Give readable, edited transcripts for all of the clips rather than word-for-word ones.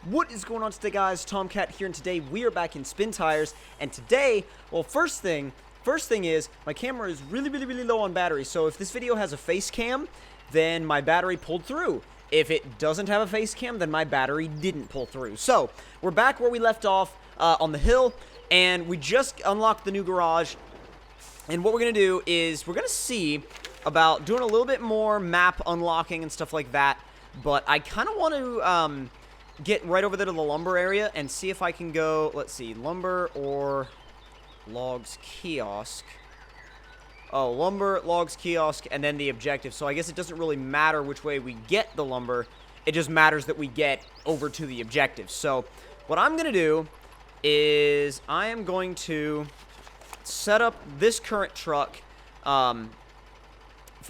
What is going on today, guys? Tomcat here, and today we are back in Spin Tires. And today, well, first thing is my camera is really low on battery. So if this video has a face cam, then my battery pulled through. If it doesn't have a face cam, then my battery didn't pull through. So we're back where we left off on the hill, and we just unlocked the new garage. And what we're gonna do is we're gonna see about doing a little bit more map unlocking and stuff like that. But I kind of want to get right over there to the lumber area and see if I can go, let's see, lumber or logs kiosk. Oh, lumber, logs kiosk, and then the objective. So I guess it doesn't really matter which way we get the lumber. It just matters that we get over to the objective. So what I'm going to do is I am going to set up this current truck for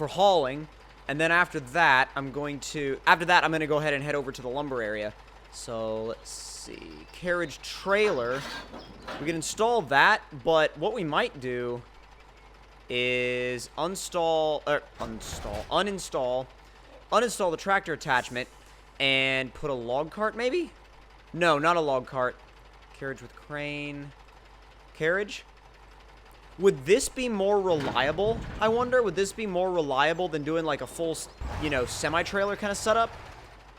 hauling. And then after that, I'm going to go ahead and head over to the lumber area. So, let's see. Carriage trailer. We can install that, but what we might do is uninstall the tractor attachment and put a log cart, maybe? No, not a log cart. Carriage with crane. Carriage? Would this be more reliable, I wonder? Would this be more reliable than doing like a full, semi-trailer kind of setup?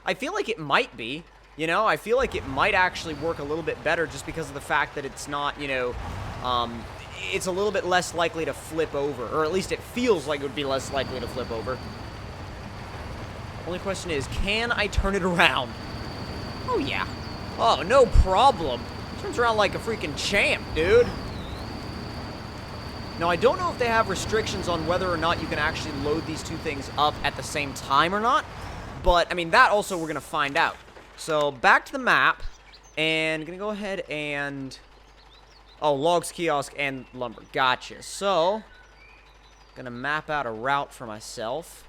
I feel like it might be. I feel like it might actually work a little bit better just because of the fact that it's not, it's a little bit less likely to flip over. Or at least it feels like it would be less likely to flip over. Only question is, can I turn it around? Oh, yeah. Oh, no problem. Turns around like a freaking champ, dude. Now, I don't know if they have restrictions on whether or not you can actually load these two things up at the same time or not. But, I mean, that also we're going to find out. So, back to the map. And going to go ahead and... Oh, logs, kiosk, and lumber. Gotcha. So, going to map out a route for myself.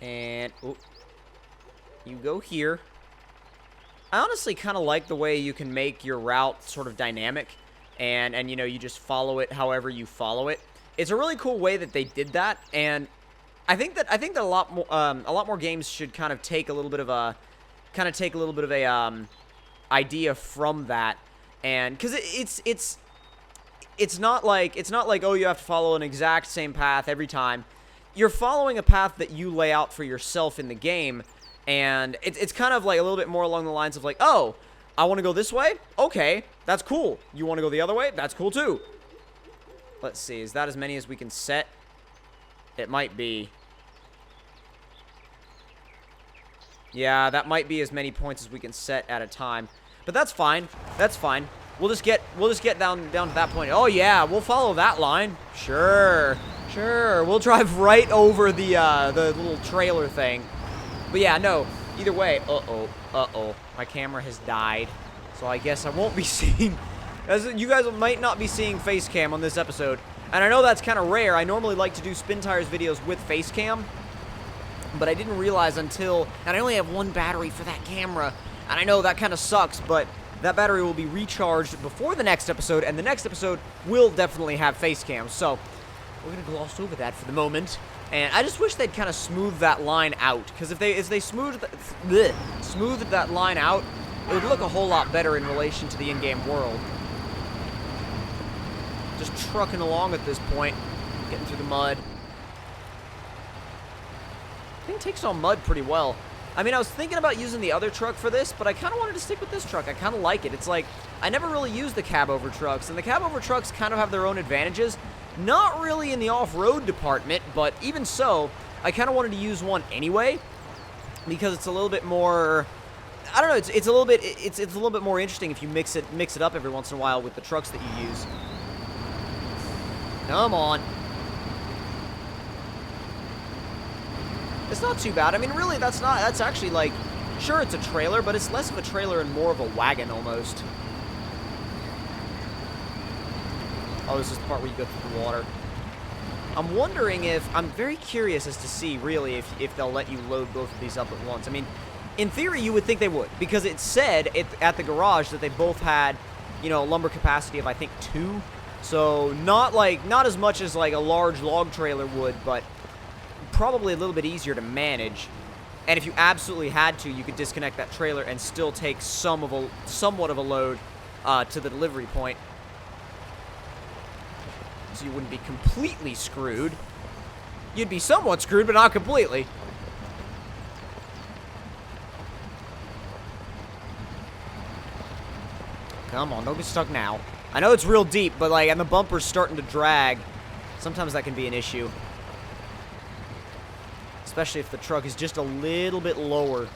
And... Ooh, you go here. I honestly kind of like the way you can make your route sort of dynamic, and you just follow it however you follow it. It's a really cool way that they did that, and I think that a lot more games should kind of take a little bit of a idea from that, and because it's not like oh, you have to follow an exact same path every time. You're following a path that you lay out for yourself in the game. And it's kind of like a little bit more along the lines of like, oh, I want to go this way? Okay, that's cool. You want to go the other way? That's cool too. Let's see, is that as many as we can set? It might be. Yeah, that might be as many points as we can set at a time. But that's fine. That's fine. We'll just get down to that point. Oh yeah, we'll follow that line. Sure. We'll drive right over the little trailer thing. But yeah, no, either way, uh-oh, my camera has died, so I guess I won't be seeing, you guys might not be seeing face cam on this episode, and I know that's kind of rare. I normally like to do Spin Tires videos with face cam, but I didn't realize until, and I only have one battery for that camera, and I know that kind of sucks, but that battery will be recharged before the next episode, and the next episode will definitely have face cam, so we're going to gloss over that for the moment. And I just wish they'd kind of smooth that line out, because if they smoothed that line out, it would look a whole lot better in relation to the in-game world. Just trucking along at this point, getting through the mud. I think it takes on mud pretty well. I mean, I was thinking about using the other truck for this, but I kind of wanted to stick with this truck. I kind of like it. It's like, I never really used the cab-over trucks, and the cab-over trucks kind of have their own advantages. Not really in the off-road department, but even so, I kind of wanted to use one anyway, because it's a little bit more, I don't know, it's a little bit more interesting if you mix it up every once in a while with the trucks that you use. Come on. It's not too bad. I mean, really, that's actually like, sure, it's a trailer, but it's less of a trailer and more of a wagon almost. Oh, this is the part where you go through the water. I'm wondering I'm very curious as to see, really, if they'll let you load both of these up at once. I mean, in theory, you would think they would, because it said at the garage that they both had, a lumber capacity of, I think, 2. So, not as much as, like, a large log trailer would, but probably a little bit easier to manage. And if you absolutely had to, you could disconnect that trailer and still take somewhat of a load to the delivery point. So you wouldn't be completely screwed. You'd be somewhat screwed, but not completely. Come on, don't get stuck now. I know it's real deep, but like, and the bumper's starting to drag. Sometimes that can be an issue. Especially if the truck is just a little bit lower.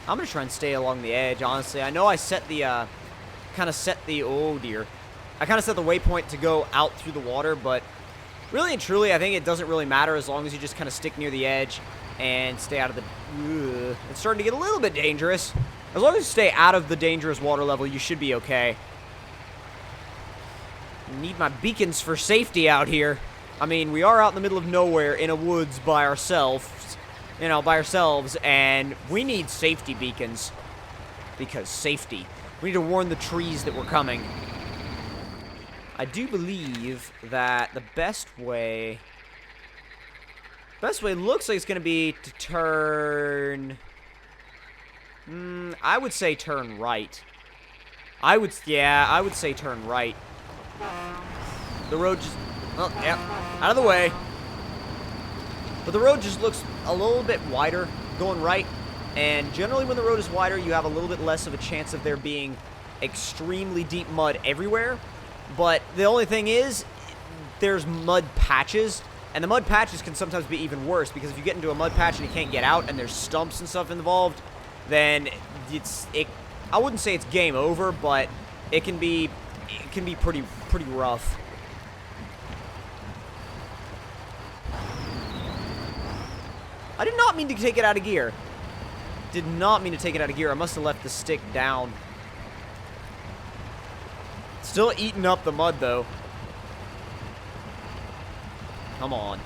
I'm going to try and stay along the edge, honestly. I know I set the, oh dear. I kind of set the waypoint to go out through the water, but really and truly, I think it doesn't really matter as long as you just kind of stick near the edge and stay out of the... It's starting to get a little bit dangerous. As long as you stay out of the dangerous water level, you should be okay. Need my beacons for safety out here. I mean, we are out in the middle of nowhere in a woods by ourselves. You know, by ourselves, and we need safety beacons. Because safety. We need to warn the trees that we're coming. I do believe that the best way looks like it's going to be to turn... I would say turn right. I would say turn right. The road just... Oh, yeah. Out of the way. But the road just looks a little bit wider going right. And generally when the road is wider, you have a little bit less of a chance of there being extremely deep mud everywhere. But the only thing is, there's mud patches. And the mud patches can sometimes be even worse. Because if you get into a mud patch and you can't get out and there's stumps and stuff involved, then I wouldn't say it's game over, but it can be pretty rough. I did not mean to take it out of gear. Did not mean to take it out of gear. I must have left the stick down. Still eating up the mud, though. Come on.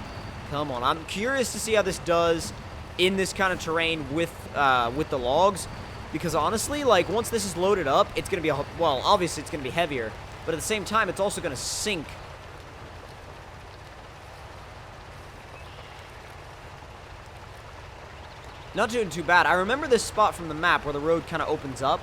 Come on. I'm curious to see how this does in this kind of terrain with the logs. Because honestly, like, once this is loaded up, it's going to be, well, obviously it's going to be heavier. But at the same time, it's also going to sink. Not doing too bad. I remember this spot from the map where the road kind of opens up.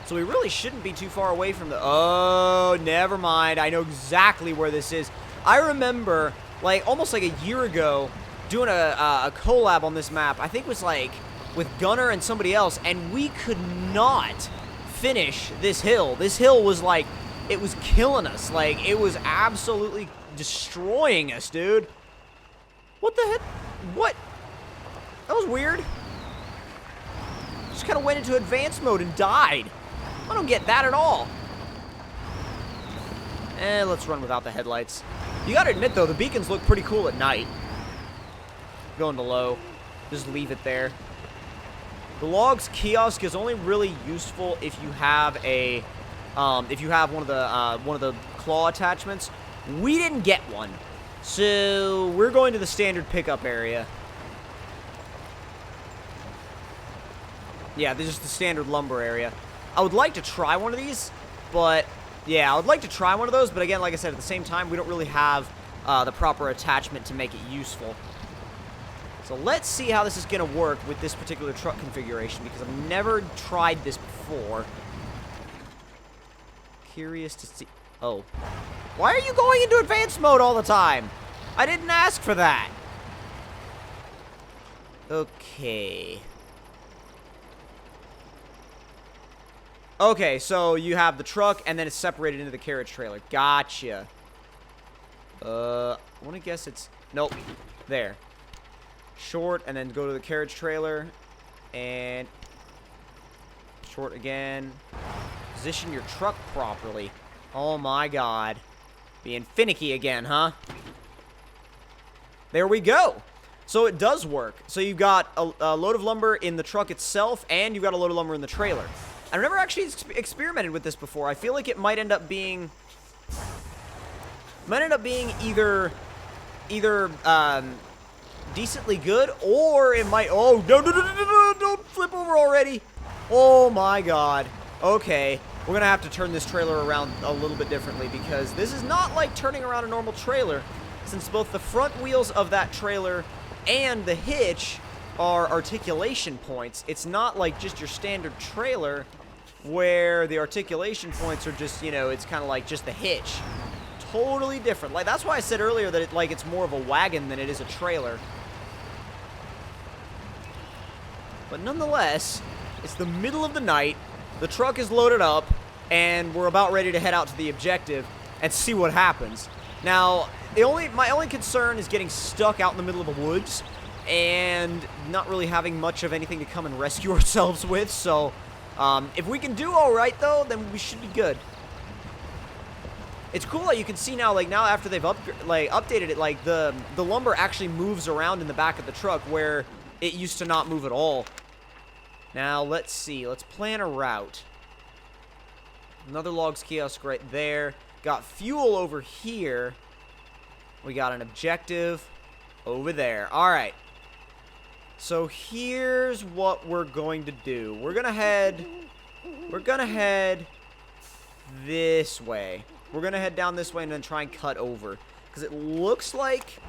So we really shouldn't be too far away from the... Oh, never mind. I know exactly where this is. I remember, like, almost like a year ago, doing a collab on this map. I think it was, like, with Gunner and somebody else. And we could not finish this hill. This hill was, like, it was killing us. Like, it was absolutely destroying us, dude. What the heck? What? That was weird. Just kind of went into advanced mode and died. I don't get that at all. Let's run without the headlights. You gotta admit, though, the beacons look pretty cool at night. Going to low. Just leave it there. The logs kiosk is only really useful if you have a, if you have one of the claw attachments. We didn't get one, so we're going to the standard pickup area. Yeah, this is the standard lumber area. I would like to try one of these, but yeah, I would like to try one of those. But again, like I said, at the same time, we don't really have the proper attachment to make it useful. So let's see how this is going to work with this particular truck configuration, because I've never tried this before. Curious to see... Oh. Why are you going into advanced mode all the time? I didn't ask for that. Okay. Okay, so you have the truck, and then it's separated into the carriage trailer. Gotcha. I want to guess it's... Nope. There. Short, and then go to the carriage trailer. And... short again. Position your truck properly. Oh my god. Being finicky again, huh? There we go. So it does work. So you've got a load of lumber in the truck itself, and you've got a load of lumber in the trailer. I've never actually experimented with this before. I feel like it might end up being... either decently good, or it might... Oh, no, don't flip over already. Oh, my God. Okay, we're going to have to turn this trailer around a little bit differently, because this is not like turning around a normal trailer. since both the front wheels of that trailer and the hitch are articulation points. It's not like just your standard trailer where the articulation points are just, you know, it's kind of like just the hitch. Totally different. Like, that's why I said earlier that it's more of a wagon than it is a trailer. But nonetheless, it's the middle of the night, the truck is loaded up, and we're about ready to head out to the objective and see what happens. Now, my only concern is getting stuck out in the middle of the woods and not really having much of anything to come and rescue ourselves with, so if we can do all right, though, then we should be good. It's cool that you can see now, like, now after they've updated it, like, the lumber actually moves around in the back of the truck where it used to not move at all. Now, let's see. Let's plan a route. Another logs kiosk right there. Got fuel over here. We got an objective over there. All right. So here's what we're going to do. We're gonna head this way. We're gonna head down this way and then try and cut over, because it looks like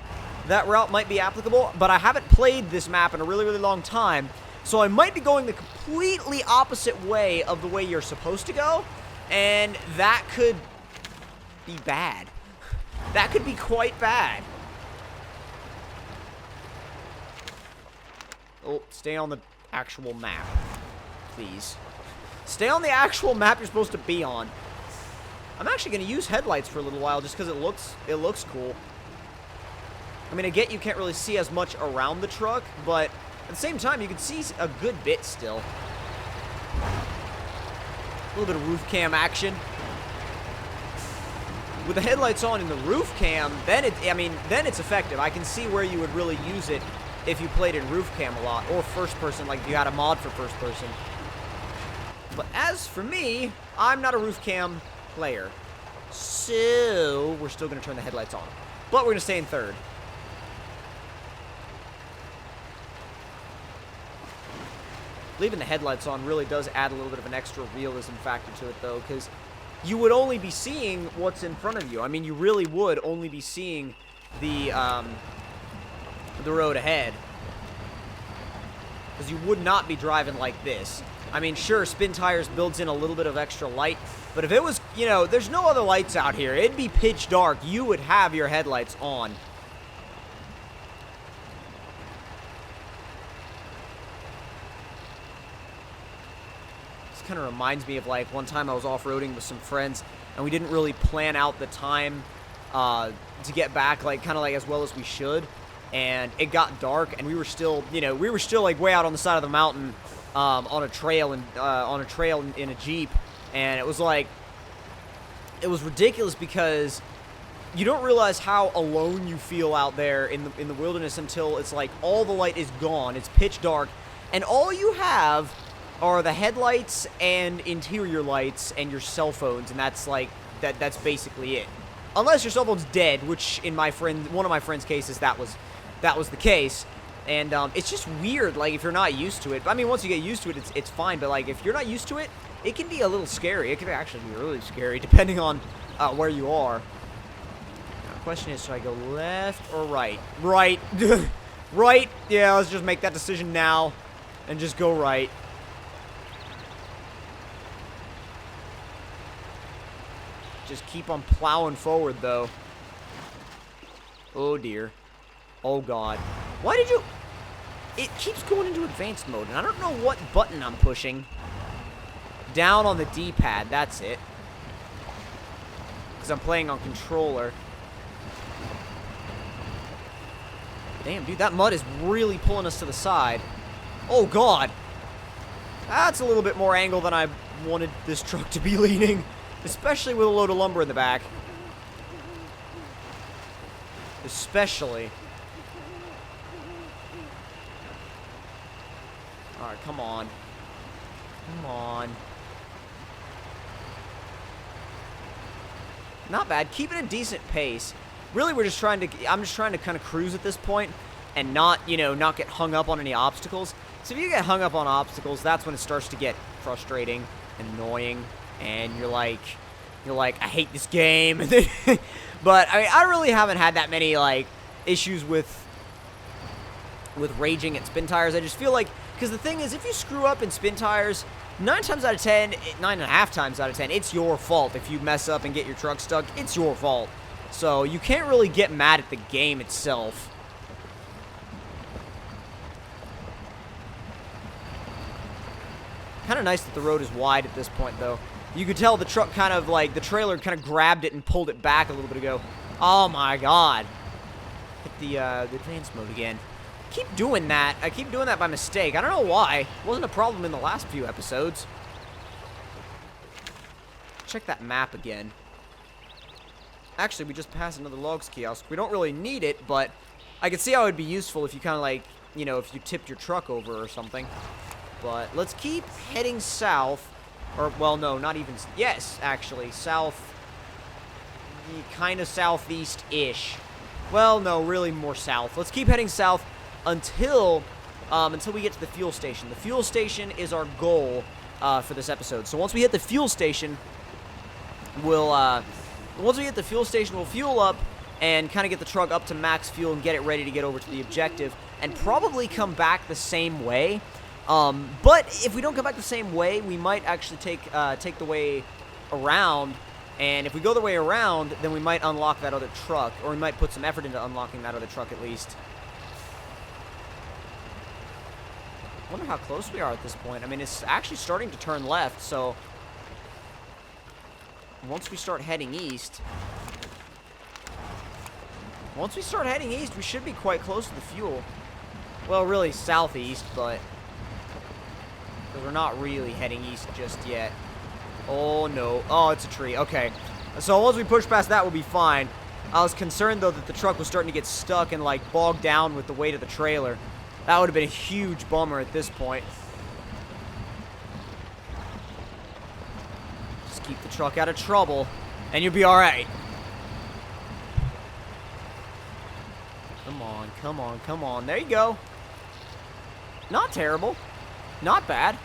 that route might be applicable, but I haven't played this map in a really, really long time, so I might be going the completely opposite way of the way you're supposed to go, and that could be bad. That could be quite bad. Oh, stay on the actual map, please. Stay on the actual map you're supposed to be on. I'm actually going to use headlights for a little while just because it looks cool. I mean, I get you can't really see as much around the truck, but at the same time, you can see a good bit still. A little bit of roof cam action. With the headlights on in the roof cam, then it's effective. I can see where you would really use it if you played in roof cam a lot, or first person, like if you had a mod for first person. But as for me, I'm not a roof cam player, so we're still going to turn the headlights on, but we're going to stay in third. Leaving the headlights on really does add a little bit of an extra realism factor to it, though, because you would only be seeing what's in front of you. I mean, you really would only be seeing the road ahead, because you would not be driving like this. I mean, sure, Spin Tires builds in a little bit of extra light, but if it was, you know, there's no other lights out here, it'd be pitch dark, you would have your headlights on. This kind of reminds me of, like, one time I was off-roading with some friends, and we didn't really plan out the time to get back, like, kind of like as well as we should, and it got dark, and we were still, you know, like, way out on the side of the mountain, on a trail in a Jeep, and it was like, it was ridiculous because you don't realize how alone you feel out there in the wilderness until it's like all the light is gone, it's pitch dark, and all you have are the headlights and interior lights and your cell phones, and that's like that's basically it. Unless your cell phone's dead, which in one of my friend's cases that was the case. And it's just weird, like, if you're not used to it. I mean, once you get used to it, it's fine. But, like, if you're not used to it, it can be a little scary. It can actually be really scary, depending on where you are. Now, the question is, should I go left or right? Right. Right. Yeah, let's just make that decision now and just go right. Just keep on plowing forward, though. Oh, dear. Oh, God. Why did you... It keeps going into advanced mode, and I don't know what button I'm pushing. Down on the D-pad, that's it. Because I'm playing on controller. Damn, dude, that mud is really pulling us to the side. Oh, God. That's a little bit more angle than I wanted this truck to be leaning. Especially with a load of lumber in the back. Especially... Alright, come on. Come on. Not bad. Keeping a decent pace. Really, I'm just trying to kind of cruise at this point and not, you know, not get hung up on any obstacles. So if you get hung up on obstacles, that's when it starts to get frustrating, annoying, and you're like, I hate this game. But, I mean, I really haven't had that many, like, issues with raging at spin tires. I just feel like, because the thing is, if you screw up in spin tires, 9 times out of 10, 9.5 times out of 10, it's your fault. If you mess up and get your truck stuck, it's your fault. So you can't really get mad at the game itself. Kind of nice that the road is wide at this point, though. You could tell the truck kind of, like, the trailer kind of grabbed it and pulled it back a little bit ago. Oh, my God. Hit the advanced mode again. Keep doing that. I keep doing that by mistake. I don't know why. It wasn't a problem in the last few episodes. Check that map again. Actually, we just passed another logs kiosk. We don't really need it, but I can see how it would be useful if you kind of like, you know, if you tipped your truck over or something. But let's keep heading south. Or, well, no, not even... Yes, actually, south... Kind of southeast-ish. Well, no, really more south. Let's keep heading south until we get to the fuel station. The fuel station is our goal for this episode. So once we hit the fuel station, we'll fuel up and kind of get the truck up to max fuel and get it ready to get over to the objective and probably come back the same way. But if we don't come back the same way, we might actually take the way around. And if we go the way around, then we might unlock that other truck, or we might put some effort into unlocking that other truck at least. I wonder how close we are at this point. I mean, it's actually starting to turn left, so once we start heading east, we should be quite close to the fuel. Well, really southeast, but because we're not really heading east just yet. Oh, no. Oh, it's a tree. Okay. So once we push past that, we'll be fine. I was concerned, though, that the truck was starting to get stuck and, like, bogged down with the weight of the trailer. That would have been a huge bummer at this point. Just keep the truck out of trouble, and you'll be alright. Come on, come on, come on. There you go. Not terrible. Not bad.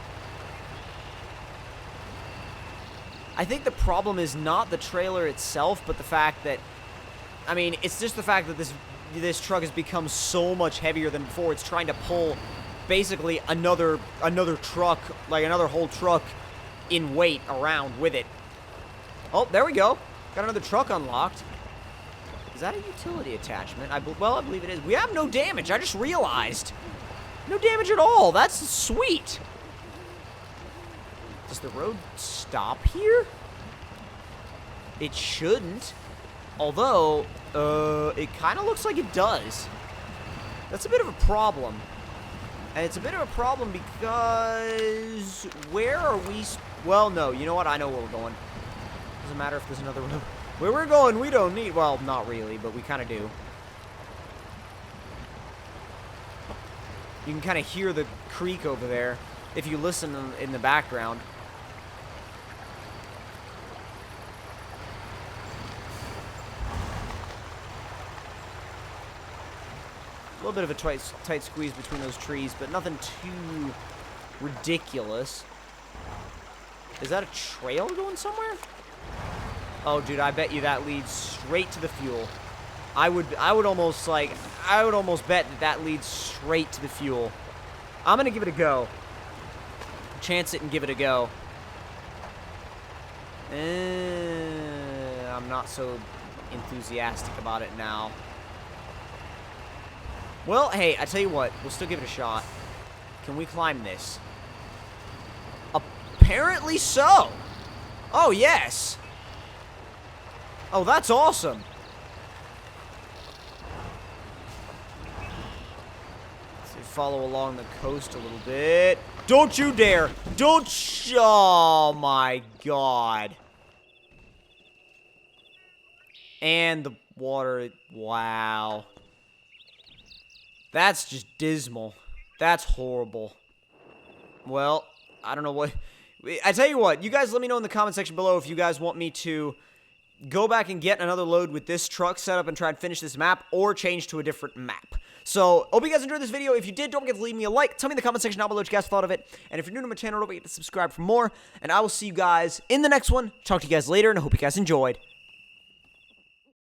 I think the problem is not the trailer itself, but the fact that, I mean, it's just the fact that this truck has become so much heavier than before. It's trying to pull basically another truck, like another whole truck in weight around with it. Oh, there we go. Got another truck unlocked. Is that a utility attachment? Well, I believe it is. We have no damage. I just realized. No damage at all. That's sweet. Does the road stop here? It shouldn't. Although, it kind of looks like it does. That's a bit of a problem. And it's a bit of a problem because... Where are we... Well, no. You know what? I know where we're going. Doesn't matter if there's another road. Where we're going, we don't need... Well, not really, but we kind of do. You can kind of hear the creek over there if you listen in the background. A little bit of a tight squeeze between those trees, but nothing too ridiculous. Is that a trail going somewhere? Oh, dude, I bet you that leads straight to the fuel. I would almost bet that leads straight to the fuel. I'm gonna give it a go. Chance it and give it a go. I'm not so enthusiastic about it now. Well, hey, I tell you what, we'll still give it a shot. Can we climb this? Apparently so. Oh, yes. Oh, that's awesome. Let's follow along the coast a little bit. Don't you dare. Oh, my God. And the water. Wow. That's just dismal. That's horrible. Well, I don't know what... I tell you what, you guys let me know in the comment section below if you guys want me to go back and get another load with this truck set up and try and finish this map, or change to a different map. So, hope you guys enjoyed this video. If you did, don't forget to leave me a like. Tell me in the comment section down below what you guys thought of it. And if you're new to my channel, don't forget to subscribe for more. And I will see you guys in the next one. Talk to you guys later, and I hope you guys enjoyed.